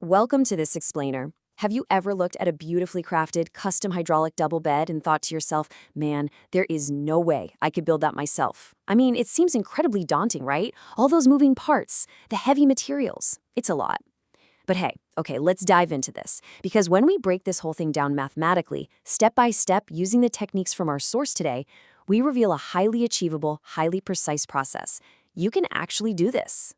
Welcome to this explainer. Have you ever looked at a beautifully crafted custom hydraulic double bed and thought to yourself, man, there is no way I could build that myself? I mean, it seems incredibly daunting, right? All those moving parts, the heavy materials. It's a lot. But hey, okay, let's dive into this. Because when we break this whole thing down mathematically, step by step, using the techniques from our source today, we reveal a highly achievable, highly precise process. You can actually do this.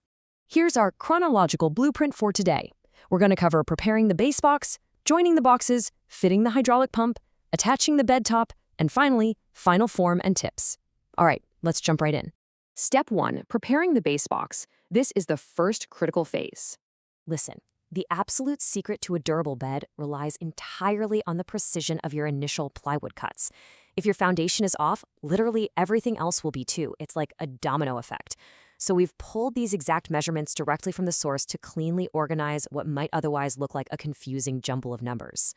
Here's our chronological blueprint for today. We're going to cover preparing the base box, joining the boxes, fitting the hydraulic pump, attaching the bed top, and finally, final form and tips. All right, let's jump right in. Step 1, preparing the base box. This is the first critical phase. Listen, the absolute secret to a durable bed relies entirely on the precision of your initial plywood cuts. If your foundation is off, literally everything else will be too. It's like a domino effect. So we've pulled these exact measurements directly from the source to cleanly organize what might otherwise look like a confusing jumble of numbers.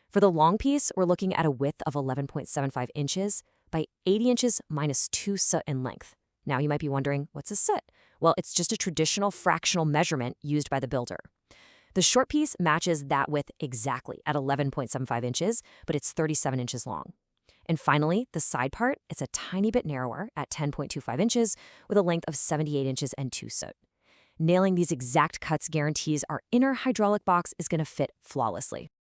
For the long piece, we're looking at a width of 11.75 inches by 80 inches minus 2 soot in length. Now you might be wondering, what's a soot? Well, it's just a traditional fractional measurement used by the builder. The short piece matches that width exactly at 11.75 inches, but it's 37 inches long. And finally, the side part, it's a tiny bit narrower at 10.25 inches with a length of 78 inches and 2 soot. Nailing these exact cuts guarantees our inner hydraulic box is going to fit flawlessly.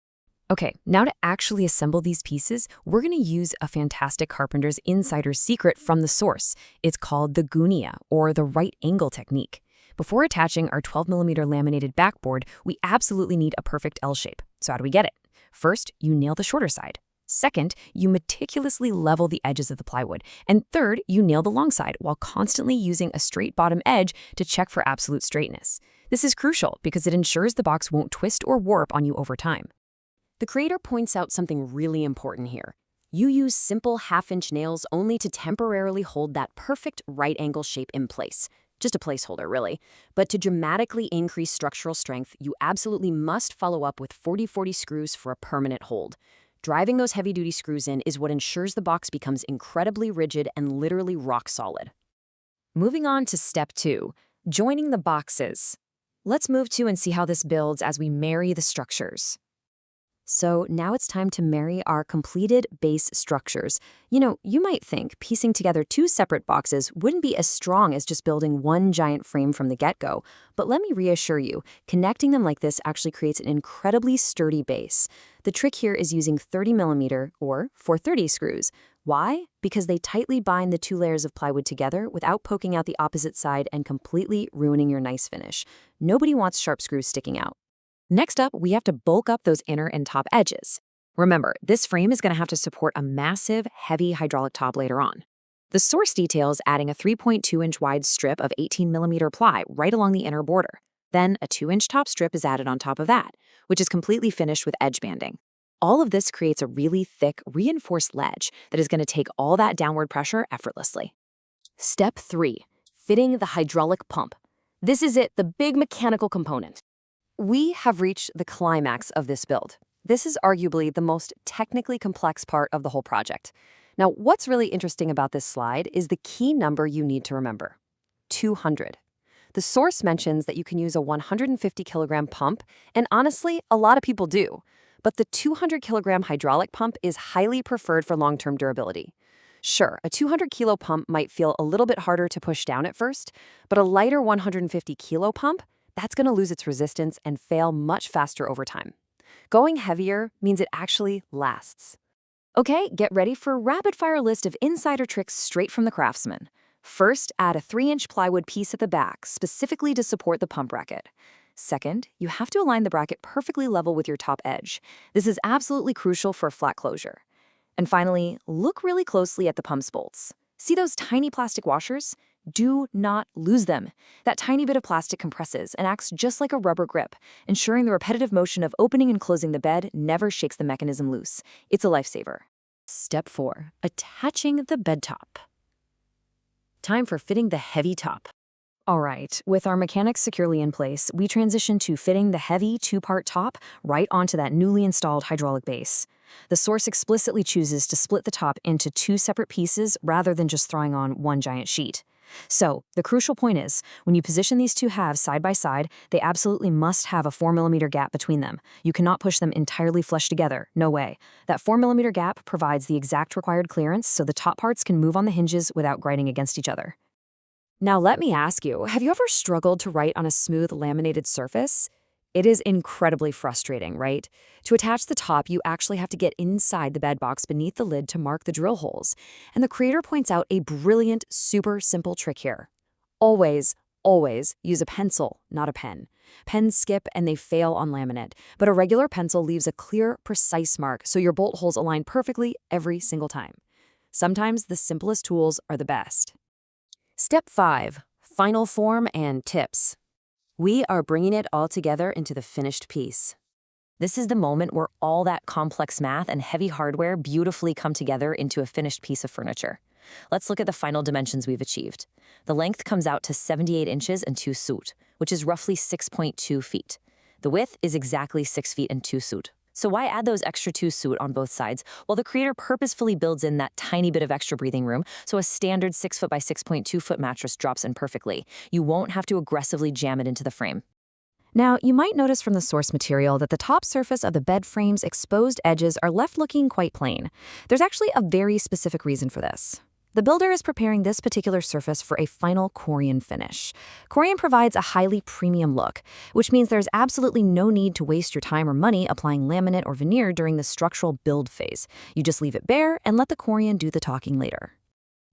Okay, now to actually assemble these pieces, we're going to use a fantastic carpenter's insider secret from the source. It's called the gunia, or the right angle technique. Before attaching our 12mm laminated backboard, we absolutely need a perfect L shape. So how do we get it? First, you nail the shorter side. Second, you meticulously level the edges of the plywood. And third, you nail the long side while constantly using a straight bottom edge to check for absolute straightness. This is crucial because it ensures the box won't twist or warp on you over time. The creator points out something really important here. You use simple half-inch nails only to temporarily hold that perfect right angle shape in place. Just a placeholder, really. But to dramatically increase structural strength, you absolutely must follow up with 40-40 screws for a permanent hold. Driving those heavy-duty screws in is what ensures the box becomes incredibly rigid and literally rock solid. Moving on to step 2, joining the boxes. Let's move to and see how this builds as we marry the structures. So now it's time to marry our completed base structures. You might think piecing together 2 separate boxes wouldn't be as strong as just building one giant frame from the get-go. But let me reassure you, connecting them like this actually creates an incredibly sturdy base. The trick here is using 30mm or 430 screws. Why? Because they tightly bind the 2 layers of plywood together without poking out the opposite side and completely ruining your nice finish. Nobody wants sharp screws sticking out. Next up, we have to bulk up those inner and top edges. Remember, this frame is going to have to support a massive, heavy hydraulic top later on. The source details adding a 3.2-inch wide strip of 18mm ply right along the inner border. Then a 2-inch top strip is added on top of that, which is completely finished with edge banding. All of this creates a really thick, reinforced ledge that is going to take all that downward pressure effortlessly. Step 3, fitting the hydraulic pump. This is it, the big mechanical component. We have reached the climax of this build. This is arguably the most technically complex part of the whole project. Now, what's really interesting about this slide is the key number you need to remember: 200. The source mentions that you can use a 150-kilogram pump, and honestly, a lot of people do. But the 200-kilogram hydraulic pump is highly preferred for long-term durability. Sure, a 200-kilo pump might feel a little bit harder to push down at first, but a lighter 150-kilo pump, that's going to lose its resistance and fail much faster over time. Going heavier means it actually lasts. Okay, get ready for a rapid-fire list of insider tricks straight from the craftsman. First, add a 3-inch plywood piece at the back, specifically to support the pump bracket. Second, you have to align the bracket perfectly level with your top edge. This is absolutely crucial for a flat closure. And finally, look really closely at the pump's bolts. See those tiny plastic washers? Do not lose them. That tiny bit of plastic compresses and acts just like a rubber grip, ensuring the repetitive motion of opening and closing the bed never shakes the mechanism loose. It's a lifesaver. Step 4, attaching the bed top. Time for fitting the heavy top. All right, with our mechanics securely in place, we transition to fitting the heavy 2-part top right onto that newly installed hydraulic base. The source explicitly chooses to split the top into 2 separate pieces rather than just throwing on one giant sheet. So, the crucial point is, when you position these two halves side by side, they absolutely must have a 4mm gap between them. You cannot push them entirely flush together, no way. That 4mm gap provides the exact required clearance so the top parts can move on the hinges without grinding against each other. Now let me ask you, have you ever struggled to write on a smooth laminated surface? It is incredibly frustrating, right? To attach the top, you actually have to get inside the bed box beneath the lid to mark the drill holes. And the creator points out a brilliant, super simple trick here. Always, always use a pencil, not a pen. Pens skip and they fail on laminate, but a regular pencil leaves a clear, precise mark so your bolt holes align perfectly every single time. Sometimes the simplest tools are the best. Step 5. Final form and tips. We are bringing it all together into the finished piece. This is the moment where all that complex math and heavy hardware beautifully come together into a finished piece of furniture. Let's look at the final dimensions we've achieved. The length comes out to 78 inches and 2 soot, which is roughly 6.2 feet. The width is exactly 6 feet and 2 soot. So why add those extra 2 soot on both sides? Well, the creator purposefully builds in that tiny bit of extra breathing room, so a standard 6 foot by 6.2 foot mattress drops in perfectly. You won't have to aggressively jam it into the frame. Now, you might notice from the source material that the top surface of the bed frame's exposed edges are left looking quite plain. There's actually a very specific reason for this. The builder is preparing this particular surface for a final Corian finish. Corian provides a highly premium look, which means there's absolutely no need to waste your time or money applying laminate or veneer during the structural build phase. You just leave it bare and let the Corian do the talking later.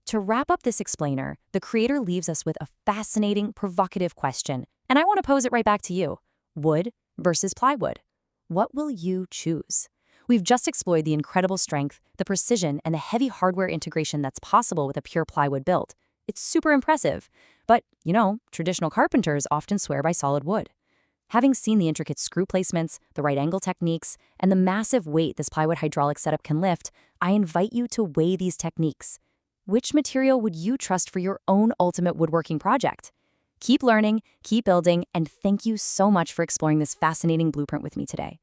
To wrap up this explainer, the creator leaves us with a fascinating, provocative question, and I want to pose it right back to you. Wood versus plywood. What will you choose? We've just explored the incredible strength, the precision, and the heavy hardware integration that's possible with a pure plywood build. It's super impressive. But, traditional carpenters often swear by solid wood. Having seen the intricate screw placements, the right angle techniques, and the massive weight this plywood hydraulic setup can lift, I invite you to weigh these techniques. Which material would you trust for your own ultimate woodworking project? Keep learning, keep building, and thank you so much for exploring this fascinating blueprint with me today.